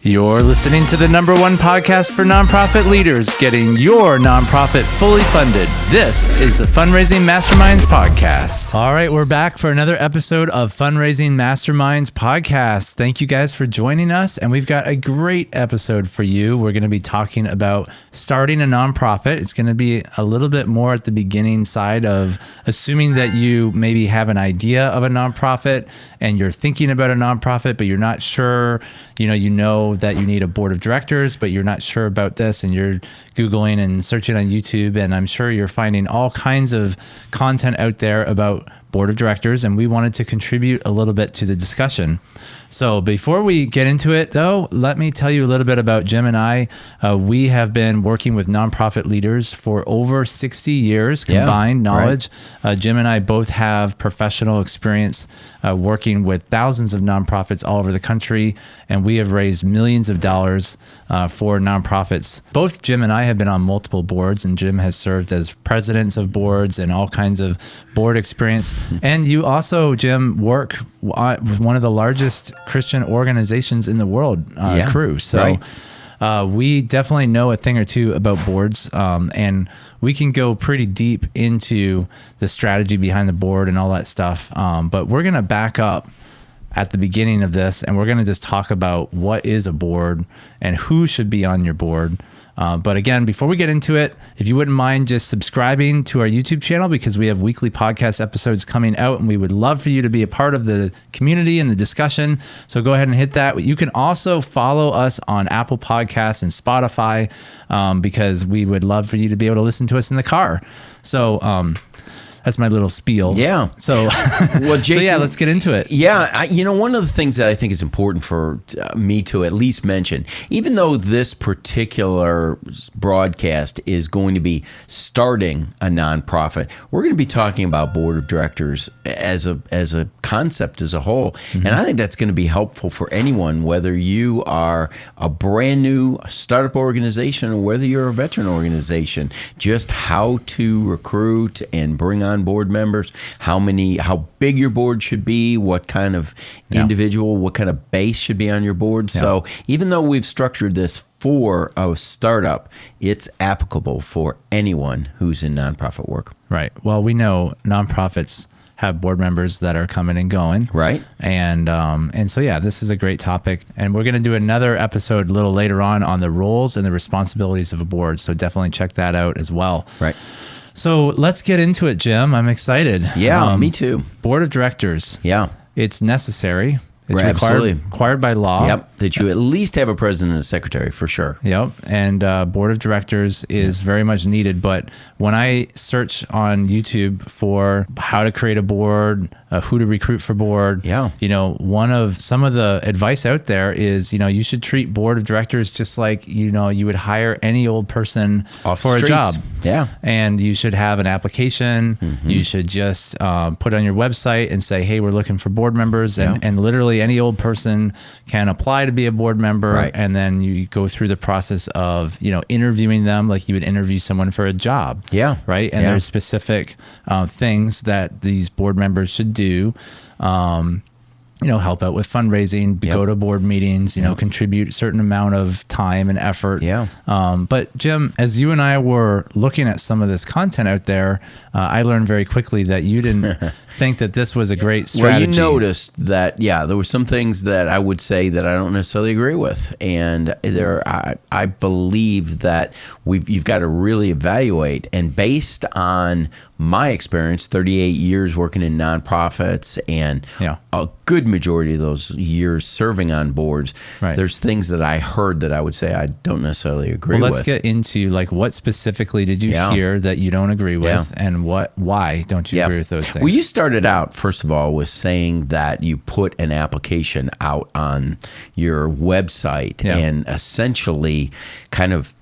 You're listening to the #1 podcast for nonprofit leaders, getting your nonprofit fully funded. This is the Fundraising Masterminds Podcast. All right, we're back for another episode of Fundraising Masterminds Podcast. Thank you guys for joining us, and we've got a great episode for you. We're going to be talking about starting a nonprofit. It's going to be a little bit more at the beginning side of assuming that you maybe have an idea of a nonprofit and you're thinking about a nonprofit, but you're not sure. You know that you need a board of directors, but you're not sure about this, and you're Googling and searching on YouTube, and I'm sure you're finding all kinds of content out there about board of directors, and we wanted to contribute a little bit to the discussion. So before we get into it, though, let me tell you a little bit about Jim and I. We have been working with nonprofit leaders for over 60 years, combined knowledge. Right. Jim and I both have professional experience working with thousands of nonprofits all over the country, and we have raised millions of dollars for nonprofits. Both Jim and I have been on multiple boards, and Jim has served as presidents of boards and all kinds of board experience. And you also, Jim, work with one of the largest Christian organizations in the world, Crew. So we definitely know a thing or two about boards, and we can go pretty deep into the strategy behind the board and all that stuff. But we're going to back up at the beginning of this, and we're going to just talk about what is a board and who should be on your board. But again, before we get into it, if you wouldn't mind just subscribing to our YouTube channel, because we have weekly podcast episodes coming out, and we would love for you to be a part of the community and the discussion. So go ahead and hit that. You can also follow us on Apple Podcasts and Spotify, because we would love for you to be able to listen to us in the car. So, that's my little spiel. Yeah. So, well, Jason, let's get into it. Yeah. One of the things that I think is important for me to at least mention, even though this particular broadcast is going to be starting a nonprofit, we're going to be talking about board of directors as a concept as a whole. Mm-hmm. And I think that's going to be helpful for anyone, whether you are a brand new startup organization or whether you're a veteran organization, just how to recruit and bring on board members, how big your board should be, what kind of individual, what kind of base should be on your board. So even though we've structured this for a startup, it's applicable for anyone who's in nonprofit work. Right. Well, we know nonprofits have board members that are coming and going. Right. And so, this is a great topic. And we're going to do another episode a little later on the roles and the responsibilities of a board. So definitely check that out as well. Right. So let's get into it, Jim. I'm excited. Yeah, me too. Board of directors. Yeah. It's necessary. It's absolutely required by law. Yep, that you at least have a president and a secretary for sure. Yep, and board of directors is very much needed. But when I search on YouTube for how to create a board, who to recruit for board, some of the advice out there is, you should treat board of directors just like, you would hire any old person for a job. Yeah. And you should have an application. Mm-hmm. You should just put on your website and say, hey, we're looking for board members. And literally any old person can apply to be a board member. Right. And then you go through the process of, interviewing them like you would interview someone for a job. Yeah. Right. And there's specific things that these board members should do. Help out with fundraising, go to board meetings, contribute a certain amount of time and effort. Yeah. But Jim, as you and I were looking at some of this content out there, I learned very quickly that you didn't think that this was a great strategy. Well, you noticed that, there were some things that I would say that I don't necessarily agree with. And I believe that you've got to really evaluate. And based on my experience, 38 years working in nonprofits and a good majority of those years serving on boards, there's things that I heard that I would say I don't necessarily agree with. Let's get into what specifically did you hear that you don't agree with, and why don't you agree with those things? Well, you started out, first of all, with saying that you put an application out on your website and essentially kind of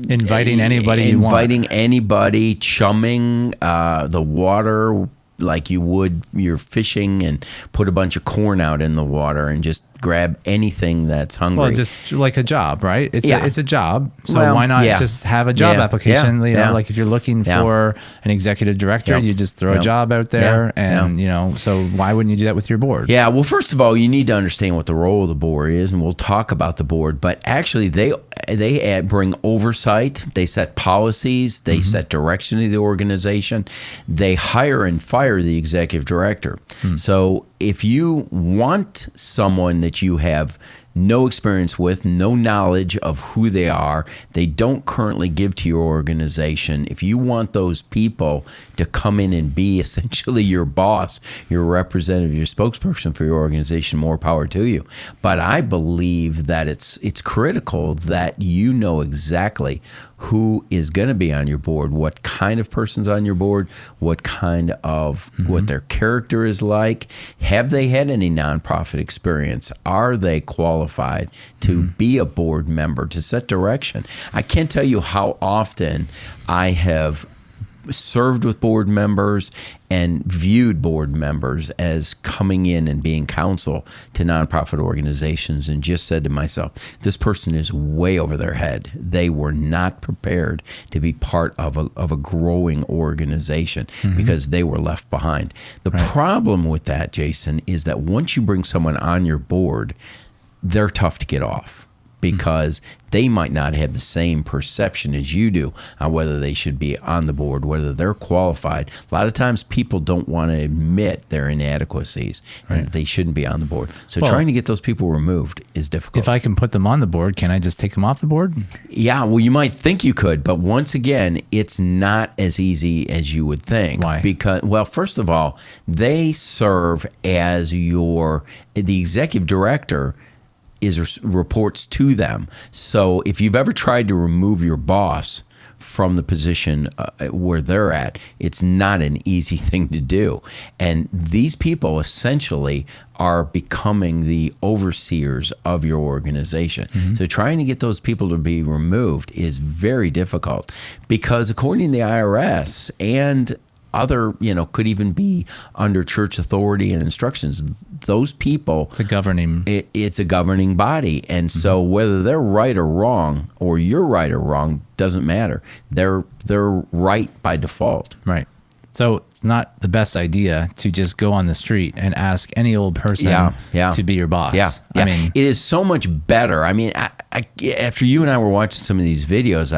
inviting anybody you want. Inviting anybody, chumming the water like you would, you're fishing and put a bunch of corn out in the water and just grab anything that's hungry. Well, just like a job, right? It's a job. So Well, why not just have a job application? You know, like if you're looking for an executive director, you just throw a job out there and, you know, so why wouldn't you do that with your board? Yeah. Well, first of all, you need to understand what the role of the board is, and we'll talk about the board, but actually they bring oversight. They set policies. They set direction of the organization. They hire and fire the executive director. So if you want someone that you have no experience with, no knowledge of who they are, they don't currently give to your organization, if you want those people to come in and be essentially your boss, your representative, your spokesperson for your organization, more power to you. But I believe that it's critical that you know exactly who is going to be on your board, what kind of person's on your board, what kind of, what their character is like. Have they had any nonprofit experience? Are they qualified to be a board member, to set direction? I can't tell you how often I have served with board members and viewed board members as coming in and being counsel to nonprofit organizations, and just said to myself, this person is way over their head. They were not prepared to be part of a growing organization because they were left behind. The problem with that, Jason, is that once you bring someone on your board, they're tough to get off, because they might not have the same perception as you do on whether they should be on the board, whether they're qualified. A lot of times people don't want to admit their inadequacies and that they shouldn't be on the board. So trying to get those people removed is difficult. If I can put them on the board, can I just take them off the board? Yeah, well, you might think you could, but once again, it's not as easy as you would think. Why? Because, well, first of all, they serve as the executive director reports to them. So if you've ever tried to remove your boss from the position where they're at, it's not an easy thing to do. And these people essentially are becoming the overseers of your organization. So trying to get those people to be removed is very difficult, because according to the IRS and other, could even be under church authority and instructions, those people, it's a governing body. And so whether they're right or wrong, or you're right or wrong, doesn't matter. They're right by default. Right. So it's not the best idea to just go on the street and ask any old person to be your boss. I mean, it is so much better. I mean, I, after you and I were watching some of these videos,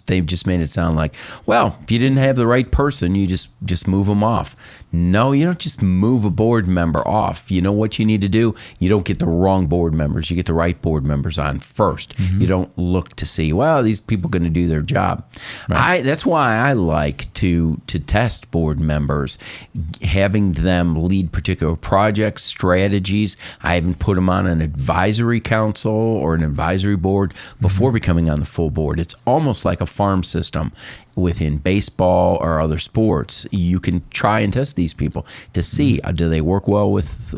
they've just made it sound like, well, if you didn't have the right person, you just move them off. No, you don't just move a board member off. You know what you need to do? You don't get the wrong board members. You get the right board members on first. You don't look to see, well, these people are going to do their job. That's why I like to test board members, having them lead particular projects, strategies. I even put them on an advisory council or an advisory board before becoming on the full board. It's almost like a farm system. Within baseball or other sports, you can try and test these people to see, do they work well with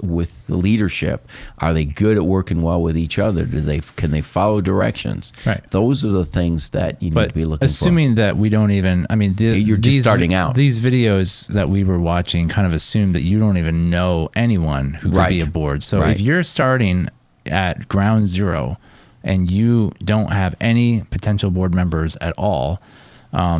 the leadership? Are they good at working well with each other? Can they follow directions? Right. Those are the things that you need to be looking assuming for. that we don't even, you're just starting out. These videos that we were watching kind of assume that you don't even know anyone who could be a board. So if you're starting at ground zero and you don't have any potential board members at all,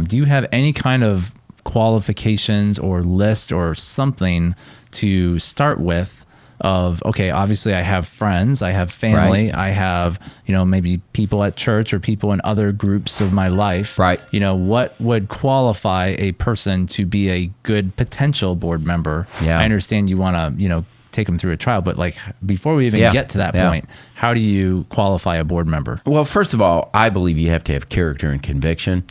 do you have any kind of qualifications or list or something to start with of, okay, obviously I have friends, I have family, I have, maybe people at church or people in other groups of my life. Right. What would qualify a person to be a good potential board member? Yeah. I understand you want to, take them through a trial, but before we even get to that point, how do you qualify a board member? Well, first of all, I believe you have to have character and conviction.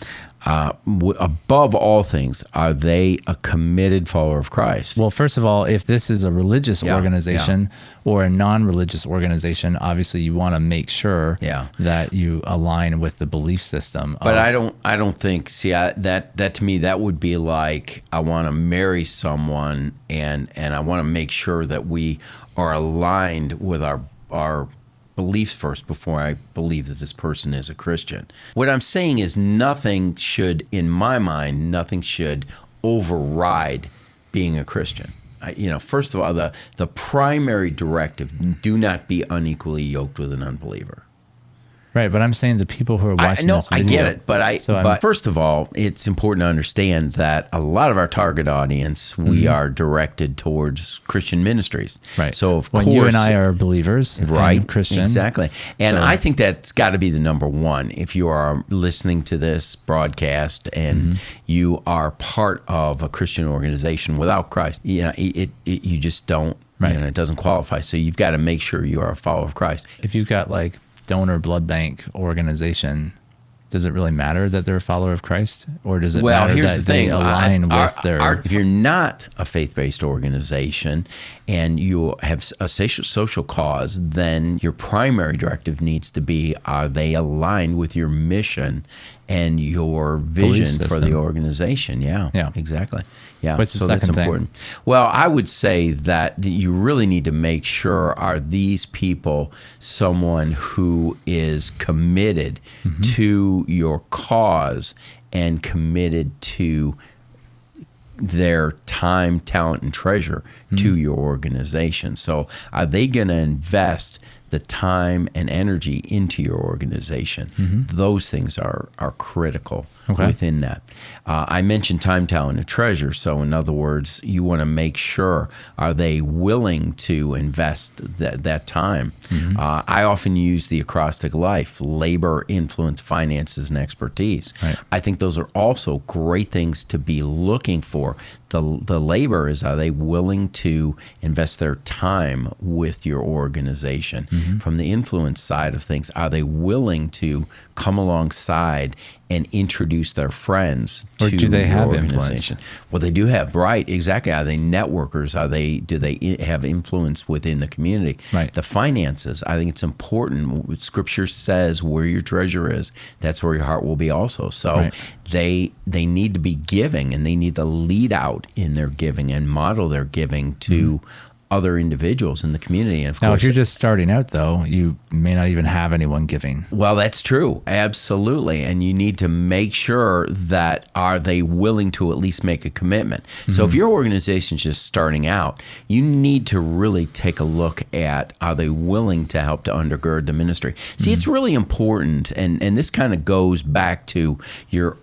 Above all things, are they a committed follower of Christ? Well, first of all, if this is a religious organization or a non-religious organization, obviously you want to make sure that you align with the belief system. But I don't think. See, that to me, that would be like, I want to marry someone, and I want to make sure that we are aligned with our beliefs first before I believe that this person is a Christian. What I'm saying is, in my mind, nothing should override being a Christian. First of all, the primary directive: do not be unequally yoked with an unbeliever. Right, but I'm saying the people who are watching this video. I get it, but first of all, it's important to understand that a lot of our target audience, we are directed towards Christian ministries. Right. So of course, you and I are believers, right? Christian, exactly. And I think that's got to be the number one. If you are listening to this broadcast and you are part of a Christian organization without Christ, you just don't. Right. It doesn't qualify. So you've got to make sure you are a follower of Christ. If you've got like donor blood bank organization, does it really matter that they're a follower of Christ, or does it matter that they align with their? If you're not a faith-based organization and you have a social cause, then your primary directive needs to be: are they aligned with your mission and your vision for the organization? Yeah, exactly. Yeah, What's the second that's important. thing? Well, I would say that you really need to make sure, are these people someone who is committed to your cause and committed to their time, talent, and treasure to your organization? So are they going to invest the time and energy into your organization? Those things are critical within that. I mentioned time, talent, and treasure. So in other words, you want to make sure, are they willing to invest that time? I often use the acrostic life: labor, influence, finances, and expertise. Right. I think those are also great things to be looking for. The labor is, are they willing to invest their time with your organization? From the influence side of things, are they willing to come alongside and introduce their friends to do they have organization? influence? Well, they do have, right, exactly. Are they networkers? Do they have influence within the community? Right. The finances, I think it's important. Scripture says where your treasure is, that's where your heart will be also. So they need to be giving, and they need to lead out in their giving and model their giving to other individuals in the community. And of Now, course, if you're just starting out, though, you may not even have anyone giving. Well, that's true. Absolutely. And you need to make sure that, are they willing to at least make a commitment? So if your organization's just starting out, you need to really take a look at, are they willing to help to undergird the ministry? See, it's really important. And this kind of goes back to your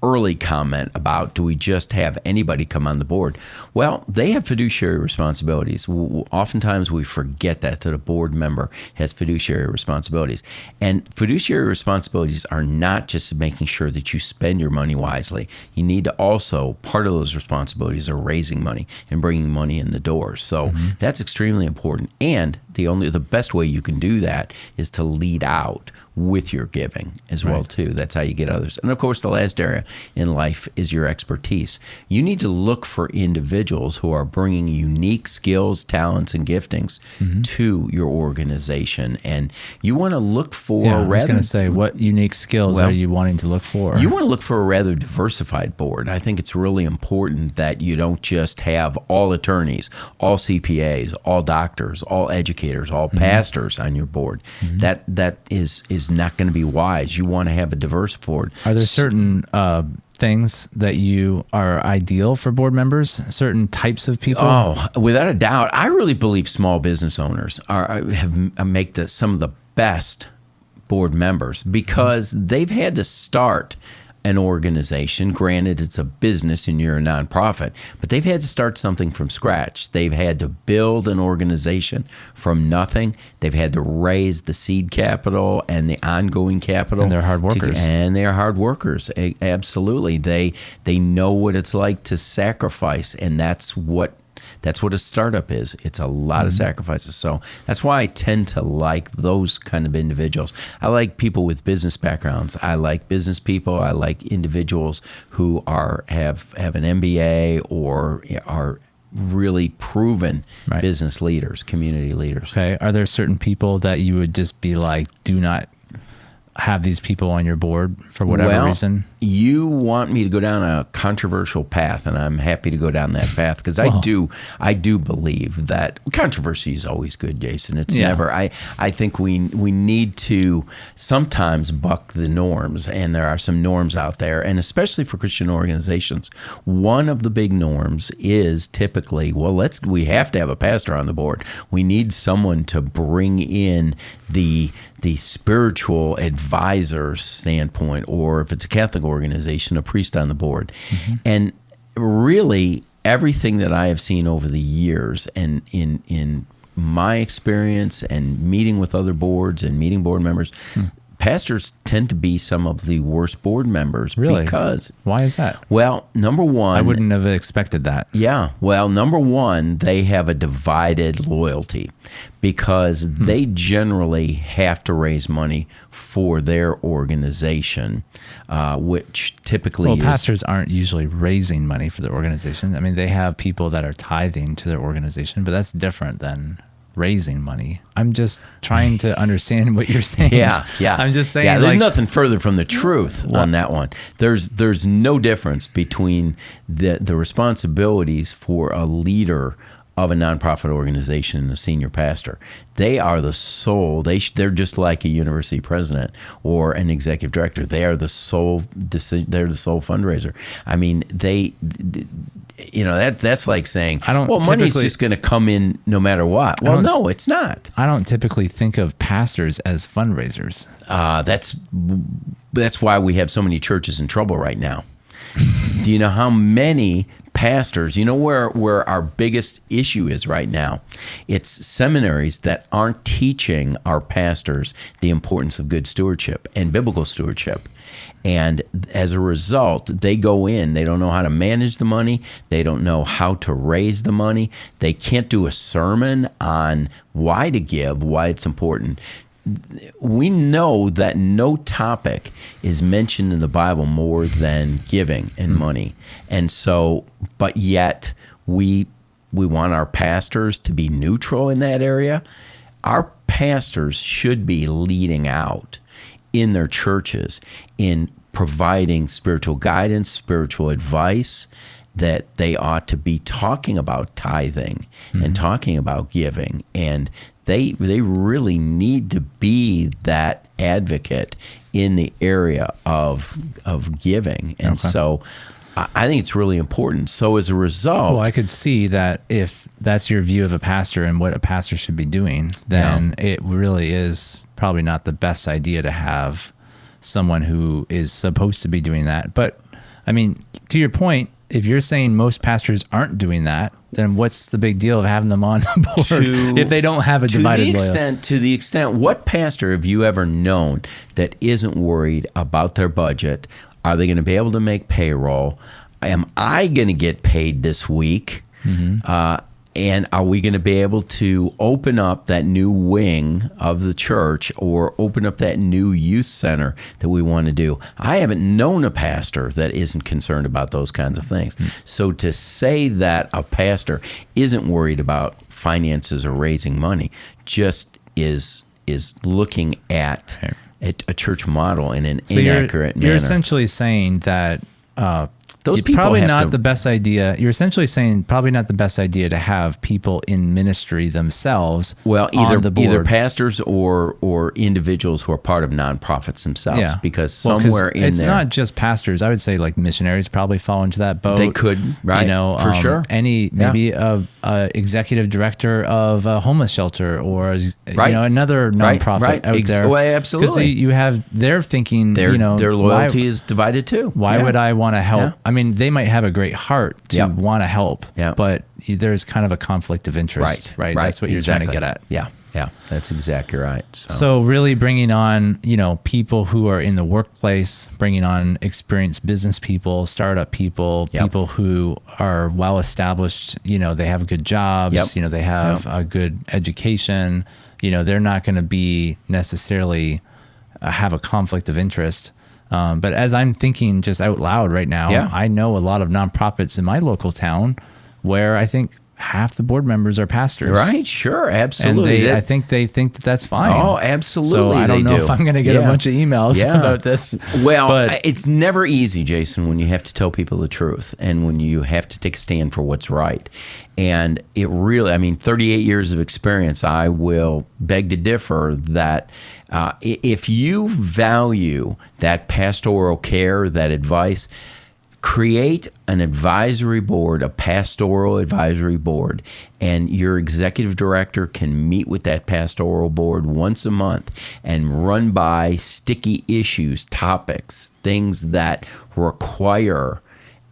early comment about, do we just have anybody come on the board? Well, they have fiduciary responsibilities. Oftentimes we forget that a board member has fiduciary responsibilities. And fiduciary responsibilities are not just making sure that you spend your money wisely. You need to also, part of those responsibilities are raising money and bringing money in the door. So that's extremely important. And the best way you can do that is to lead out with your giving as well too. That's how you get others. And of course, the last area in life is your expertise. You need to look for individuals who are bringing unique skills, talents, and giftings to your organization. And you want to look for I was going to say, what unique skills are you wanting to look for? You want to look for a rather diversified board. I think it's really important that you don't just have all attorneys, all CPAs, all doctors, all educators, all pastors on your board. That is not going to be wise. You want to have a diverse board. Are there certain things that you are ideal for board members? Certain types of people? Oh, without a doubt. I really believe small business owners make some of the best board members, because they've had to start an organization. Granted, it's a business and you're a nonprofit, but they've had to start something from scratch. They've had to build an organization from nothing. They've had to raise the seed capital and the ongoing capital. And they're hard workers. And they're hard workers. Absolutely. They know what it's like to sacrifice, and that's what a startup is. It's a lot of sacrifices. So that's why I tend to like those kind of individuals. I like people with business backgrounds. I like business people. I like individuals who have an MBA or are really proven business leaders, community leaders. Okay. Are there certain people that you would just be like, do not have these people on your board for whatever reason? you want me to go down a controversial path, and I'm happy to go down that path because I do believe that controversy is always good, Jason. It's never. I think we need to sometimes buck the norms, and there are some norms out there, and especially for Christian organizations, one of the big norms is typically, we have to have a pastor on the board. We need someone to bring in the spiritual advisor standpoint, or if it's a Catholic organization, a priest on the board. Mm-hmm. And really, everything that I have seen over the years, and in my experience and meeting with other boards and meeting board members, pastors tend to be some of the worst board members. Really? Because why is that? Well, number one, I wouldn't have expected that. Yeah. Well, number one, they have a divided loyalty because they generally have to raise money for their organization, which typically pastors aren't usually raising money for their organization. I mean, they have people that are tithing to their organization, but that's different than raising money. I'm just trying to understand what you're saying. Yeah. I'm just saying. Yeah, there's nothing further from the truth on that one. There's no difference between the responsibilities for a leader of a nonprofit organization and a senior pastor. They are the sole. They're just like a university president or an executive director. They are the sole. They're the sole fundraiser. I mean, that's like saying, money's just going to come in no matter what. Well, no, it's not. I don't typically think of pastors as fundraisers. That's why we have so many churches in trouble right now. Do you know how many pastors, where our biggest issue is right now? It's seminaries that aren't teaching our pastors the importance of good stewardship and biblical stewardship. And as a result, they go in, they don't know how to manage the money, they don't know how to raise the money, they can't do a sermon on why to give, why it's important. We know that no topic is mentioned in the Bible more than giving and money. And so, but yet we want our pastors to be neutral in that area. Our pastors should be leading out in their churches in providing spiritual guidance, spiritual advice, that they ought to be talking about tithing and talking about giving. And they really need to be that advocate in the area of giving. And so I think it's really important. So as a result... Well, I could see that if that's your view of a pastor and what a pastor should be doing, then it really is probably not the best idea to have someone who is supposed to be doing that. But, I mean, to your point, if you're saying most pastors aren't doing that, then what's the big deal of having them on the board if they don't have a divided loyalty? To the extent, what pastor have you ever known that isn't worried about their budget? Are they going to be able to make payroll? Am I going to get paid this week? And are we going to be able to open up that new wing of the church or open up that new youth center that we want to do? I haven't known a pastor that isn't concerned about those kinds of things. So to say that a pastor isn't worried about finances or raising money just is looking at a church model in an inaccurate manner. You're essentially saying that those people probably have not to, the best idea. You're essentially saying probably not the best idea to have people in ministry themselves. Well, on the board. either pastors or individuals who are part of nonprofits themselves, because somewhere in it's there, not just pastors. I would say like missionaries probably fall into that boat. They could, right? For sure. Maybe a executive director of a homeless shelter or another nonprofit out there. Well, absolutely. Because they're thinking their loyalty is divided too. Why would I want to help? Yeah. I mean, they might have a great heart to want to help, but there's kind of a conflict of interest, right? That's what you're trying to get at. Yeah, that's exactly right. So really bringing on, people who are in the workplace, bringing on experienced business people, startup people, people who are well established, they have good jobs, they have a good education, they're not going to be necessarily have a conflict of interest. But as I'm thinking just out loud right now, I know a lot of nonprofits in my local town where I think half the board members are pastors. Right, sure, absolutely. And I think they think that that's fine. Oh, absolutely. So I don't know if I'm going to get a bunch of emails about this. Well, but it's never easy, Jason, when you have to tell people the truth and when you have to take a stand for what's right. And it really, 38 years of experience, I will beg to differ that if you value that pastoral care, that advice, create an advisory board, a pastoral advisory board, and your executive director can meet with that pastoral board once a month and run by sticky issues, topics, things that require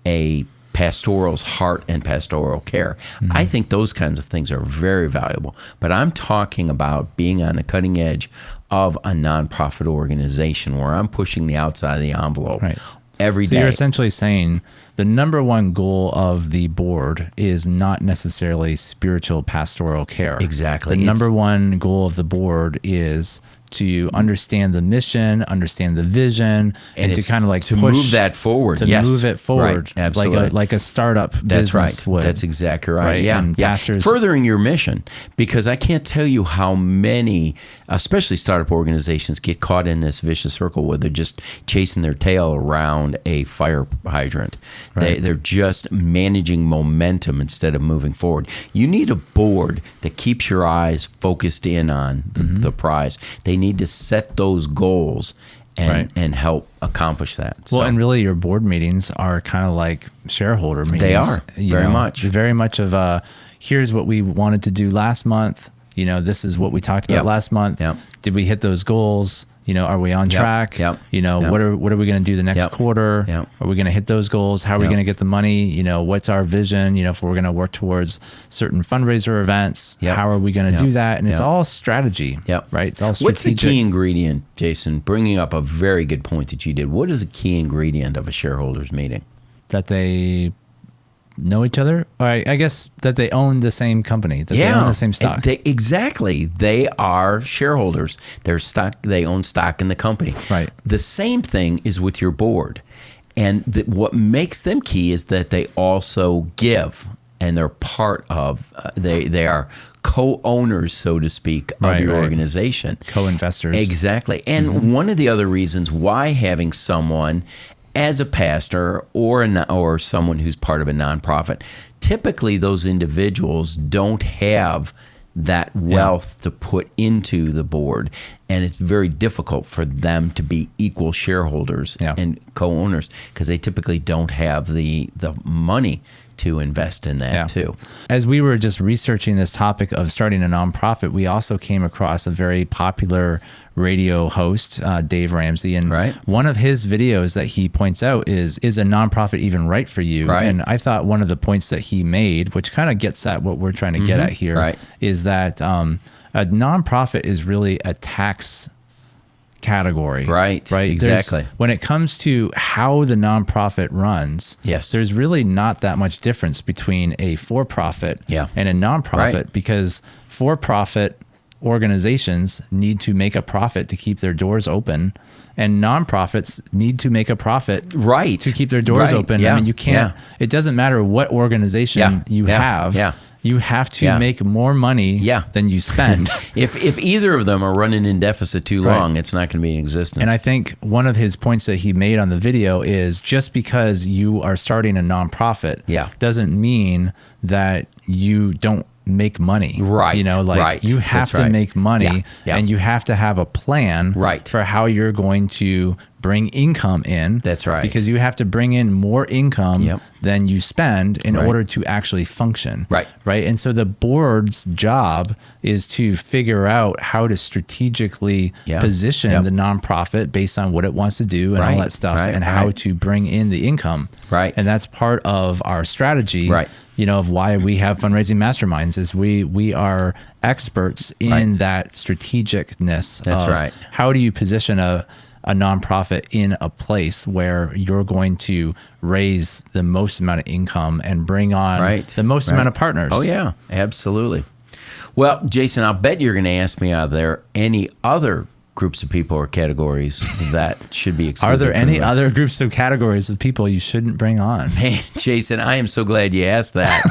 a pastoral's heart and pastoral care. Mm-hmm. I think those kinds of things are very valuable. But I'm talking about being on the cutting edge of a nonprofit organization where I'm pushing the outside of the envelope. Right. Every day. So you're essentially saying the number one goal of the board is not necessarily spiritual pastoral care. Exactly. The number one goal of the board is to understand the mission, understand the vision, and to kind of like to push, move that forward. To move it forward, right. Absolutely. like a startup That's business right. would. That's exactly right. Yeah. And pastors furthering your mission, because I can't tell you how many, especially startup organizations, get caught in this vicious circle where they're just chasing their tail around a fire hydrant. Right. They're just managing momentum instead of moving forward. You need a board that keeps your eyes focused in on the prize. They need to set those goals and help accomplish that. Well, and really your board meetings are kind of like shareholder meetings. They are, very much. Very much of here's what we wanted to do last month. This is what we talked about last month. Yep. Did we hit those goals? Are we on track? Yep. What are we going to do the next quarter? Yep. Are we going to hit those goals? How are we going to get the money? What's our vision? If we're going to work towards certain fundraiser events, how are we going to do that? And it's all strategy, right? It's all strategic. What's the key ingredient, Jason? Bringing up a very good point that you did. What is a key ingredient of a shareholders meeting? That they know each other, or I guess that they own the same company, that they own the same stock. Exactly. They are shareholders. They own stock in the company. Right. The same thing is with your board. And what makes them key is that they also give, and they're part of, they are co-owners, so to speak, of your organization. Co-investors. Exactly. And one of the other reasons why having someone as a pastor or someone who's part of a nonprofit, typically those individuals don't have that wealth to put into the board, and it's very difficult for them to be equal shareholders and co-owners because they typically don't have the money to invest in that too. As we were just researching this topic of starting a nonprofit, we also came across a very popular radio host, Dave Ramsey, and one of his videos that he points out is a nonprofit even right for you? Right. And I thought one of the points that he made, which kind of gets at what we're trying to get at here, is that a nonprofit is really a tax category. Right. Exactly. When it comes to how the nonprofit runs, there's really not that much difference between a for-profit and a nonprofit because for-profit organizations need to make a profit to keep their doors open, and nonprofits need to make a profit to keep their doors open. I mean, you can't, it doesn't matter what organization you have. You have to make more money than you spend. If either of them are running in deficit too long, it's not going to be in existence. And I think one of his points that he made on the video is just because you are starting a nonprofit doesn't mean that you don't make money. You have to make money and you have to have a plan for how you're going to bring income in. That's right. Because you have to bring in more income than you spend in order to actually function. Right. And so the board's job is to figure out how to strategically position the nonprofit based on what it wants to do and all that stuff and how to bring in the income. And that's part of our strategy. Of why we have fundraising masterminds is we are experts in that strategicness. That's how do you position a nonprofit in a place where you're going to raise the most amount of income and bring on the most amount of partners. Oh yeah, absolutely. Well, Jason, I'll bet you're going to ask me, are there any other groups of people or categories that should be excluded. Are there any other groups of categories of people you shouldn't bring on? Man, Jason, I am so glad you asked that.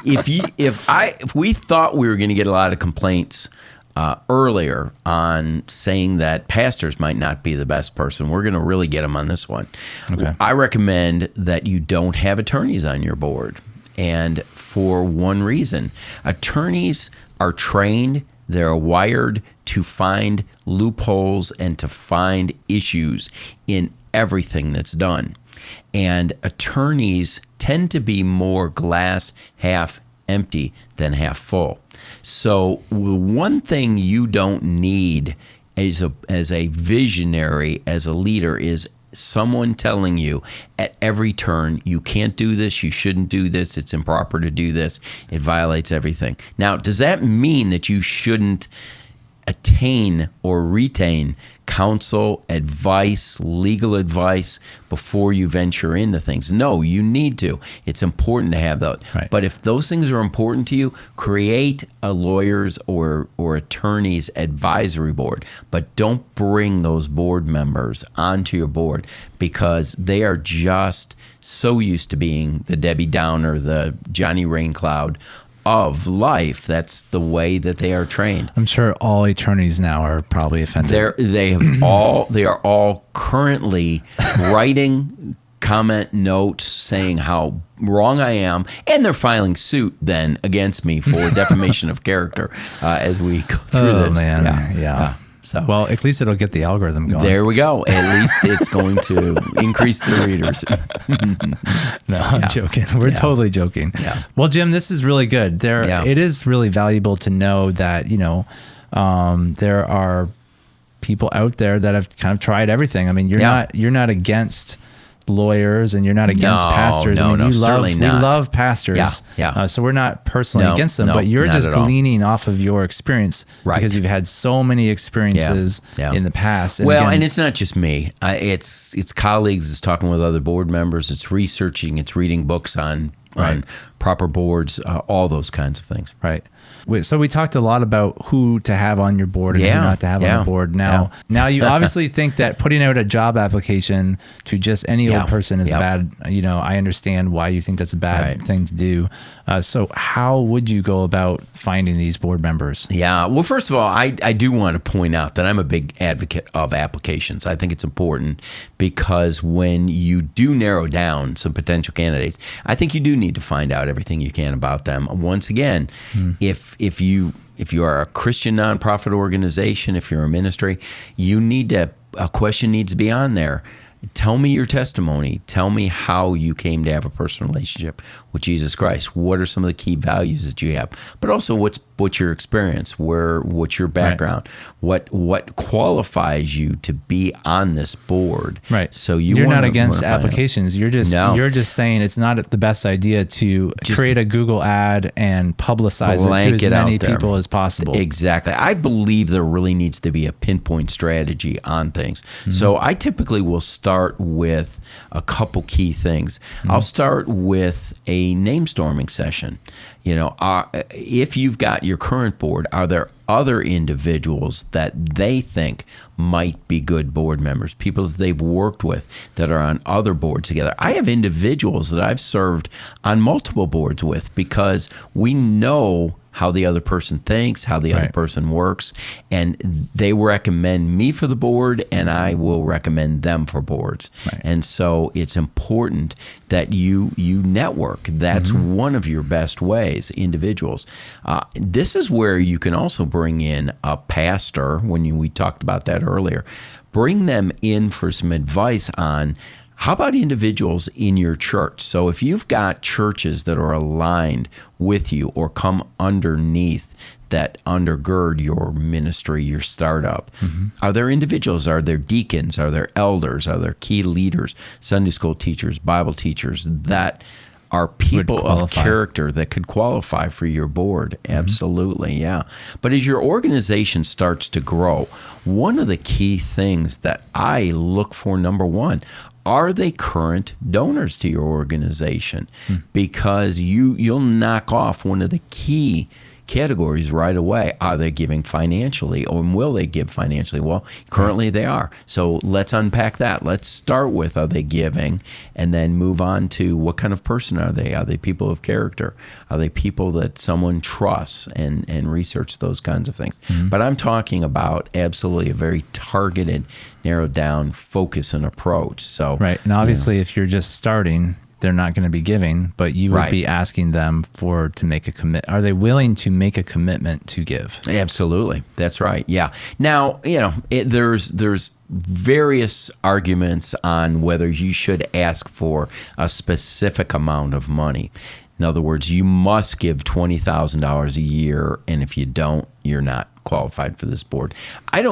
If we thought we were going to get a lot of complaints earlier on saying that pastors might not be the best person, we're going to really get them on this one. Okay. I recommend that you don't have attorneys on your board. And for one reason, attorneys are trained, they're wired to find loopholes and to find issues in everything that's done. And attorneys tend to be more glass half empty than half full. So one thing you don't need as a visionary, as a leader, is someone telling you at every turn, you can't do this, you shouldn't do this, it's improper to do this, it violates everything. Now, does that mean that you shouldn't attain or retain counsel, advice, legal advice before you venture into things? No, you need to. It's important to have that. Right. But if those things are important to you, create a lawyer's or attorney's advisory board. But don't bring those board members onto your board because they are just so used to being the Debbie Downer, the Johnny Raincloud of life. That's the way that they are trained. I'm sure all attorneys now are probably offended. They are all currently writing comment notes saying how wrong I am, and they're filing suit then against me for defamation of character as we go through this. Oh man, yeah. So, well, at least it'll get the algorithm going. There we go. At least it's going to increase the readers. No, I'm joking. We're totally joking. Yeah. Well, Jim, this is really good. It is really valuable to know that, there are people out there that have kind of tried everything. I mean, you're not against lawyers and you're not against pastors. No, we love pastors. Yeah. So we're not personally against them, but you're just gleaning off of your experience because you've had so many experiences in the past. And and it's not just me. It's colleagues. It's talking with other board members. It's researching. It's reading books on proper boards, all those kinds of things. Right. So we talked a lot about who to have on your board and who not to have on the board. Now you obviously think that putting out a job application to just any old person is bad. I understand why you think that's a bad thing to do. So how would you go about finding these board members? Yeah. Well, first of all, I do want to point out that I'm a big advocate of applications. I think it's important because when you do narrow down some potential candidates, I think you do need to find out everything you can about them. Once again, if you are a Christian nonprofit organization, if you're a ministry, a question needs to be on there. Tell me your testimony. Tell me how you came to have a personal relationship with Jesus Christ. What are some of the key values that you have? But also, what's your experience? What's your background? Right. What qualifies you to be on this board? Right. So you're not against applications. You're just saying it's not the best idea to create a Google ad and publicize it to as many people as possible. Exactly. I believe there really needs to be a pinpoint strategy on things. Mm-hmm. So I typically will start with a couple key things. Mm-hmm. I'll start with a name storming session. If you've got your current board, are there other individuals that they think might be good board members, people that they've worked with that are on other boards together? I have individuals that I've served on multiple boards with because we know how the other person thinks, how the other person works, and they recommend me for the board, and I will recommend them for boards. Right. And so it's important that you network. That's one of your best ways, individuals. This is where you can also bring in a pastor, we talked about that earlier. Bring them in for some advice on how about individuals in your church? So if you've got churches that are aligned with you or come underneath that undergird your ministry, your startup, are there individuals? Are there deacons? Are there elders? Are there key leaders, Sunday school teachers, Bible teachers that are people of character that could qualify for your board? Absolutely, yeah. But as your organization starts to grow, one of the key things that I look for, number one, are they current donors to your organization? Because you'll knock off one of the key categories right away. Are they giving financially, or will they give financially? Well, currently they are. So let's unpack that. Let's start with, are they giving, and then move on to what kind of person are they? Are they people of character? Are they people that someone trusts, and research those kinds of things? But I'm talking about absolutely a very targeted, narrowed down focus and approach. So right. And obviously, if you're just starting, they're not going to be giving, but you would be asking them to make a commit. Are they willing to make a commitment to give? Absolutely. That's right. Yeah. Now, there's various arguments on whether you should ask for a specific amount of money. In other words, you must give $20,000 a year, and if you don't, you're not qualified for this board. I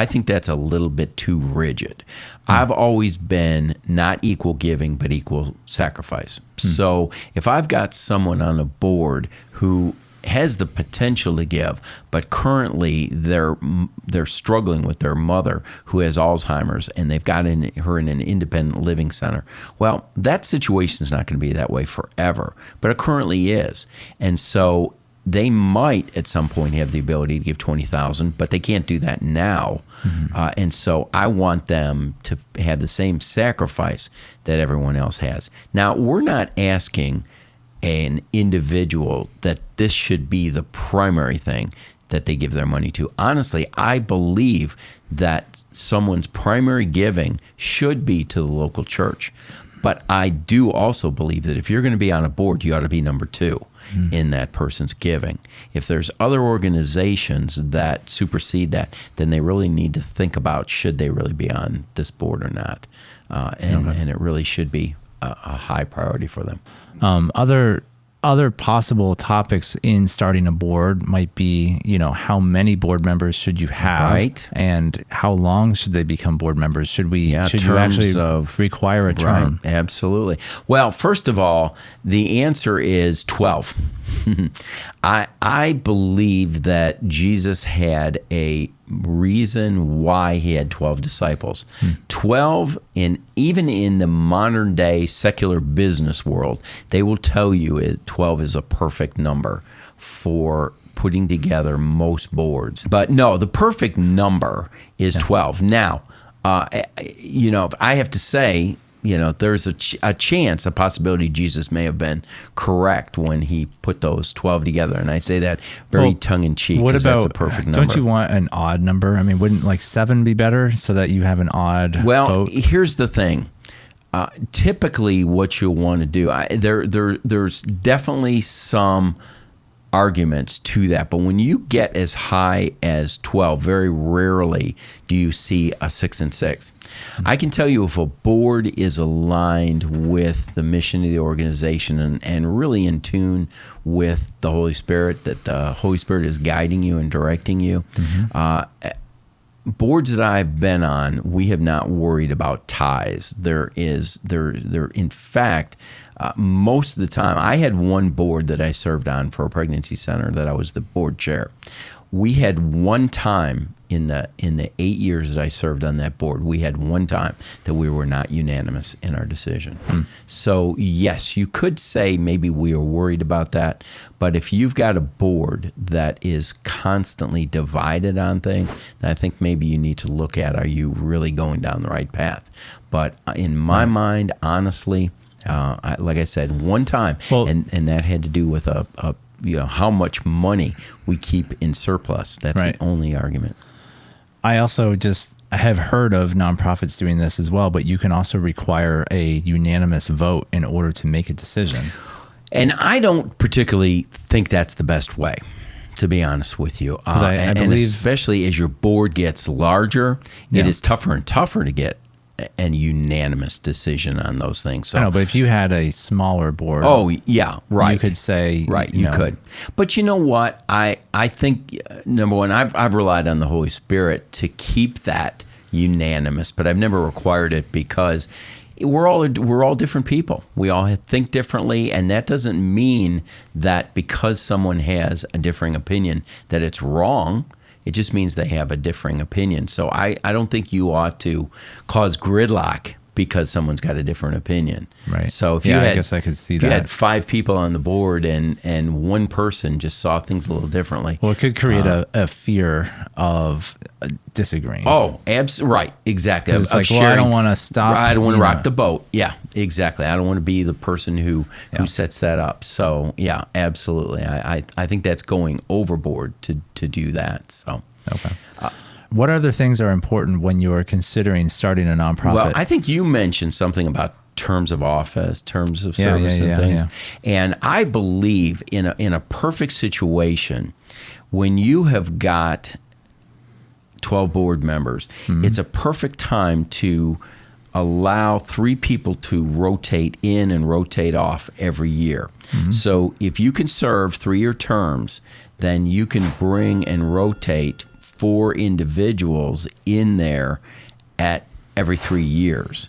think that's a little bit too rigid. I've always been not equal giving, but equal sacrifice. So if I've got someone on a board who has the potential to give, but currently they're struggling with their mother who has Alzheimer's, and they've got her in an independent living center. Well, that situation is not going to be that way forever, but it currently is. And so they might at some point have the ability to give $20,000, but they can't do that now. And so I want them to have the same sacrifice that everyone else has. Now, we're not asking an individual that this should be the primary thing that they give their money to. Honestly, I believe that someone's primary giving should be to the local church. But I do also believe that if you're going to be on a board, you ought to be number two in that person's giving. If there's other organizations that supersede that, then they really need to think about, should they really be on this board or not? And it really should be a high priority for them. Other possible topics in starting a board might be, how many board members should you have, right? And how long should they become board members? Should you actually require a term? Right, absolutely. Well, first of all, the answer is 12. I believe that Jesus had a reason why he had 12 disciples. 12, even in the modern day secular business world, they will tell you 12 is a perfect number for putting together most boards. But no, the perfect number is 12. Now, I have to say, there's a chance, a possibility Jesus may have been correct when he put those 12 together. And I say that very tongue-in-cheek, because that's a perfect number. Don't you want an odd number? I mean, wouldn't 7 be better so that you have an odd vote? Here's the thing. Typically, what you'll want to do, there's definitely some arguments to that, but when you get as high as 12, very rarely do you see a 6 and 6. I can tell you, if a board is aligned with the mission of the organization and really in tune with the Holy Spirit, that the Holy Spirit is guiding you and directing you, boards that I've been on, we have not worried about ties. In fact, most of the time, I had one board that I served on for a pregnancy center that I was the board chair. We had one time in the 8 years that I served on that board, we had one time that we were not unanimous in our decision. So yes, you could say maybe we are worried about that, but if you've got a board that is constantly divided on things, then I think maybe you need to look at, are you really going down the right path? But in my mind, honestly, like I said, one time, and that had to do with how much money we keep in surplus. That's the only argument. I also I have heard of nonprofits doing this as well, but you can also require a unanimous vote in order to make a decision. And I don't particularly think that's the best way, to be honest with you. I believe, and especially as your board gets larger, it is tougher and tougher to get an unanimous decision on those things. So, I know, but if you had a smaller board, you could say, you could. But you know what? I think, number one, I've relied on the Holy Spirit to keep that unanimous, but I've never required it, because we're all different people. We all think differently, and that doesn't mean that because someone has a differing opinion that it's wrong. It just means they have a differing opinion. So I don't think you ought to cause gridlock because someone's got a different opinion. Right. So if I guess I could see if that. you had 5 people on the board and one person just saw things a little differently. Well, it could create a fear of disagreeing. Oh, right. Exactly. It's like, I don't want to stop. I don't want to rock the boat. Yeah, exactly. I don't want to be the person who sets that up. So, yeah, absolutely. I think that's going overboard to do that. So, okay. What other things are important when you are considering starting a nonprofit? Well, I think you mentioned something about terms of office, terms of service and things. Yeah. And I believe in a perfect situation, when you have got 12 board members, it's a perfect time to allow 3 people to rotate in and rotate off every year. So if you can serve 3-year terms, then you can bring and rotate 4 individuals in there at every 3 years.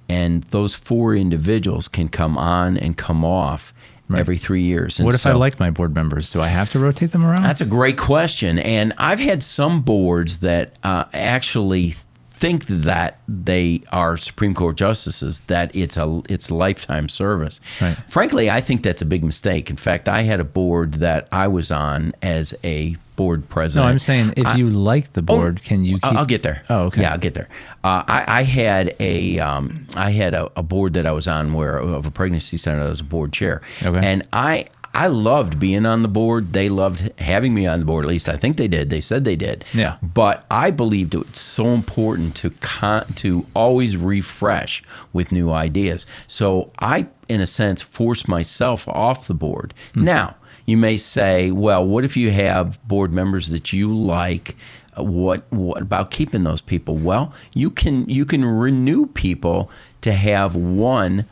And those 4 individuals can come on and come off every 3 years. And what if I like my board members? Do I have to rotate them around? That's a great question. And I've had some boards that actually think that they are Supreme Court justices, that it's lifetime service. Right. Frankly, I think that's a big mistake. In fact, I had a board that I was on as a board president. No, I'm saying if you like the board, can you keep... I'll get there. Oh, okay. Yeah, I'll get there. I had a board that I was on of a pregnancy center that I was a board chair. Okay. And I loved being on the board. They loved having me on the board. At least I think they did. They said they did. Yeah. But I believed it was so important to always refresh with new ideas. So I, in a sense, forced myself off the board. Now, you may say, well, what if you have board members that you like? What about keeping those people? Well, you can renew people to have one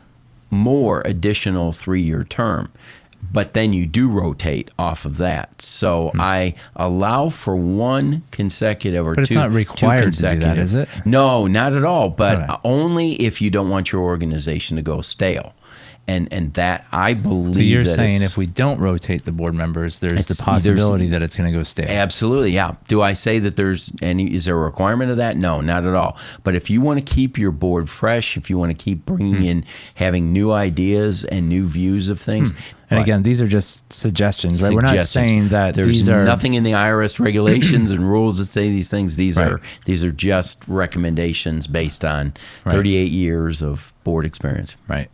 more additional 3-year term. But then you do rotate off of that. So I allow for 1 consecutive or 2 consecutive. But it's not required to do that, is it? No, not at all. But only if you don't want your organization to go stale. And that, I believe that... So you're saying if we don't rotate the board members, there's the possibility that it's going to go stale. Absolutely, yeah. Do I say that is there a requirement of that? No, not at all. But if you want to keep your board fresh, if you want to keep bringing in, having new ideas and new views of things... And again, these are just suggestions, right? We're not saying that there's nothing in the IRS regulations and rules that say these things. These are just recommendations based on 38 years of board experience. Right.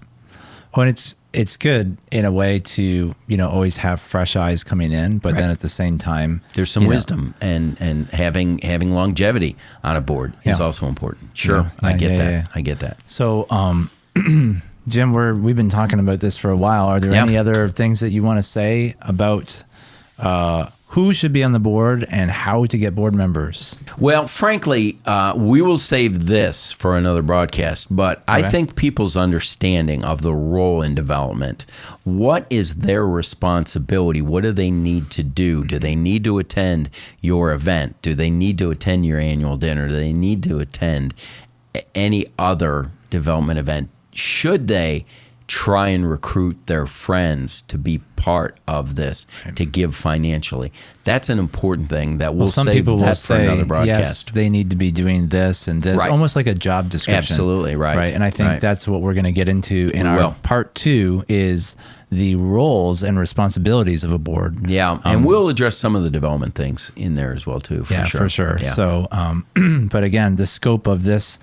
Well, it's good in a way to always have fresh eyes coming in, but then at the same time, there's some wisdom and having longevity on a board is also important. Sure, I get that. Yeah. I get that. So, Jim, we've been talking about this for a while. Are there any other things that you want to say about who should be on the board and how to get board members? Well, frankly, we will save this for another broadcast, but I think people's understanding of the role in development, what is their responsibility? What do they need to do? Do they need to attend your event? Do they need to attend your annual dinner? Do they need to attend any other development event? Should they try and recruit their friends to be part of this, to give financially? That's an important thing that we'll some save people that will for another broadcast. Yes, they need to be doing this and this, almost like a job description. Absolutely, right. And I think that's what we're going to get into in our part 2 is the roles and responsibilities of a board. Yeah, and we'll address some of the development things in there as well too, for sure. Yeah. So, but again, the scope of this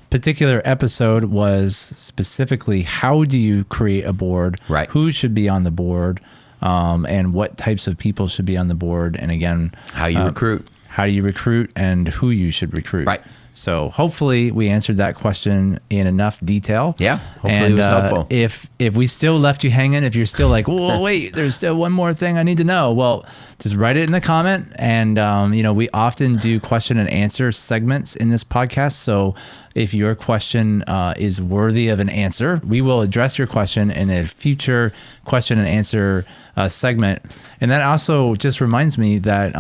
particular episode was specifically how do you create a board, who should be on the board, and what types of people should be on the board, and again, how you recruit and who you should recruit. Right. So hopefully we answered that question in enough detail. Yeah, hopefully it was helpful. If we still left you hanging, if you're still like, oh wait, there's still one more thing I need to know, well, just write it in the comment. And we often do question and answer segments in this podcast. So if your question is worthy of an answer, we will address your question in a future question and answer segment. And that also just reminds me that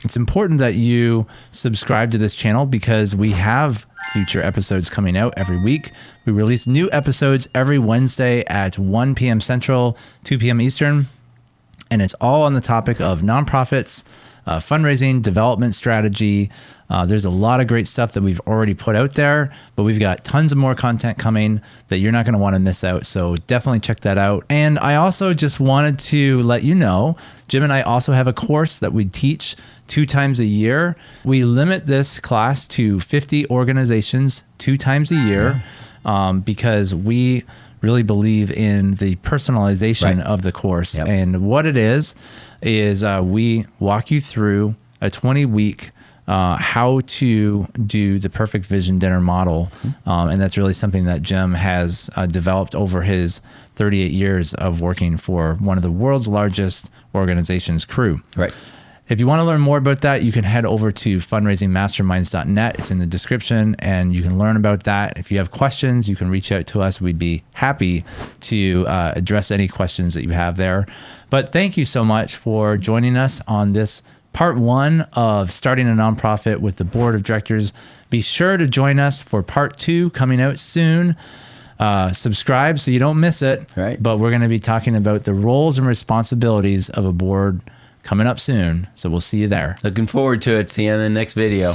it's important that you subscribe to this channel because we have future episodes coming out every week. We release new episodes every Wednesday at 1 p.m. Central, 2 p.m. Eastern. And it's all on the topic of nonprofits, fundraising, development strategy. There's a lot of great stuff that we've already put out there, but we've got tons of more content coming that you're not going to want to miss out. So definitely check that out. And I also just wanted to let you know, Jim and I also have a course that we teach 2 times a year. We limit this class to 50 organizations 2 times a year because we really believe in the personalization of the course. Yep. And what it is we walk you through a 20-week how to do the perfect vision dinner model. And that's really something that Jim has developed over his 38 years of working for one of the world's largest organizations, Crew. Right. If you want to learn more about that, you can head over to fundraisingmasterminds.net. It's in the description, and you can learn about that. If you have questions, you can reach out to us. We'd be happy to address any questions that you have there. But thank you so much for joining us on this part 1 of starting a nonprofit with the board of directors. Be sure to join us for part 2 coming out soon. Subscribe so you don't miss it. Right. But we're going to be talking about the roles and responsibilities of a board coming up soon. So we'll see you there. Looking forward to it. See you in the next video.